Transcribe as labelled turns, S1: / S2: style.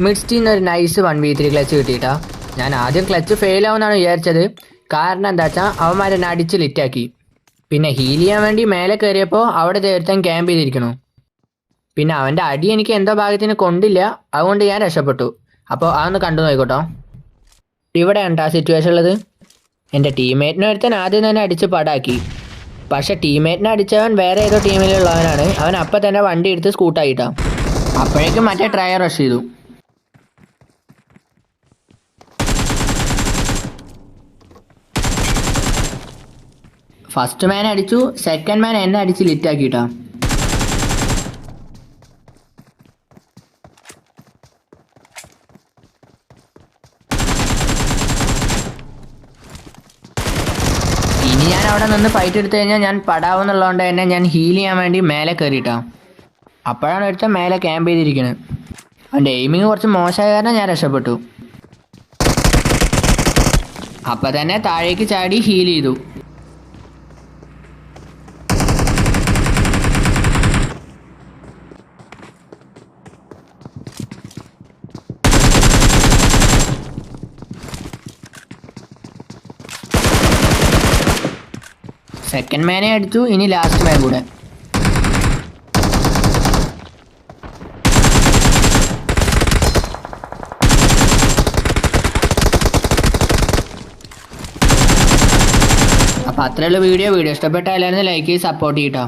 S1: മിഡ്സ്റ്റീന്ന് ഒരു nice 1v3 clutch കിട്ടിയിട്ടാ. ഞാൻ ആദ്യം ക്ലച്ച് ഫെയിൽ ആവുമെന്നാണ് വിചാരിച്ചത്. കാരണം എന്താ വെച്ചാൽ അവന്മാരെന്നെ അടിച്ച് ലിറ്റാക്കി. പിന്നെ ഹീൽ ചെയ്യാൻ വേണ്ടി മേലെ കയറിയപ്പോൾ അവിടെ ഒരുത്തൻ ക്യാമ്പ് ചെയ്തിരിക്കണു. പിന്നെ അവൻ്റെ അടി എനിക്ക് എന്തോ ഭാഗത്തിന് കൊണ്ടില്ല, അതുകൊണ്ട് ഞാൻ രക്ഷപ്പെട്ടു. അപ്പോൾ അതൊന്ന് കണ്ടു നോക്കട്ടോ. ഇവിടെ ഉണ്ടാ സിറ്റുവേഷൻ ഉള്ളത്. എൻ്റെ ടീംമേറ്റിനെ ഒരുത്തൻ ആദ്യം തന്നെ അടിച്ച് പടാക്കി. പക്ഷെ ടീംമേറ്റിനെ അടിച്ചവൻ വേറെ ഏതോ ടീമിലുള്ളവനാണ്. അവൻ അപ്പം തന്നെ വണ്ടി എടുത്ത് സ്കൂട്ടായിട്ടാ. അപ്പോഴേക്കും മറ്റേ ട്രയർ റഷ് ചെയ്തു. ഫസ്റ്റ് മാൻ അടിച്ചു, സെക്കൻഡ് മാൻ എന്നെ അടിച്ച് ലിറ്റാക്കിയിട്ടാ. ഇനി ഞാൻ അവിടെ നിന്ന് ഫൈറ്റ് എടുത്തു കഴിഞ്ഞാൽ ഞാൻ പടാവുന്നുള്ളതുകൊണ്ട് തന്നെ ഞാൻ ഹീൽ ചെയ്യാൻ വേണ്ടി മേലെ കയറിയിട്ടാ. അപ്പോഴാണ് ഒരുത്തൻ മേലെ ക്യാമ്പ് ചെയ്തിരിക്കുന്നത്. അവൻ്റെ എയിമിങ് കുറച്ച് മോശമായ കാരണം ഞാൻ രക്ഷപ്പെട്ടു. അപ്പം തന്നെ താഴേക്ക് ചാടി ഹീൽ ചെയ്തു. സെക്കൻഡ് മാനെ അടിച്ചു, ഇനി ലാസ്റ്റ് മാൻ കൂടെ. അപ്പോൾ അത്രയുള്ള വീഡിയോ ഇഷ്ടപ്പെട്ടാൽ എല്ലാവരും ലൈക്ക് ചെയ്ത് സപ്പോർട്ട് ചെയ്യട്ടോ.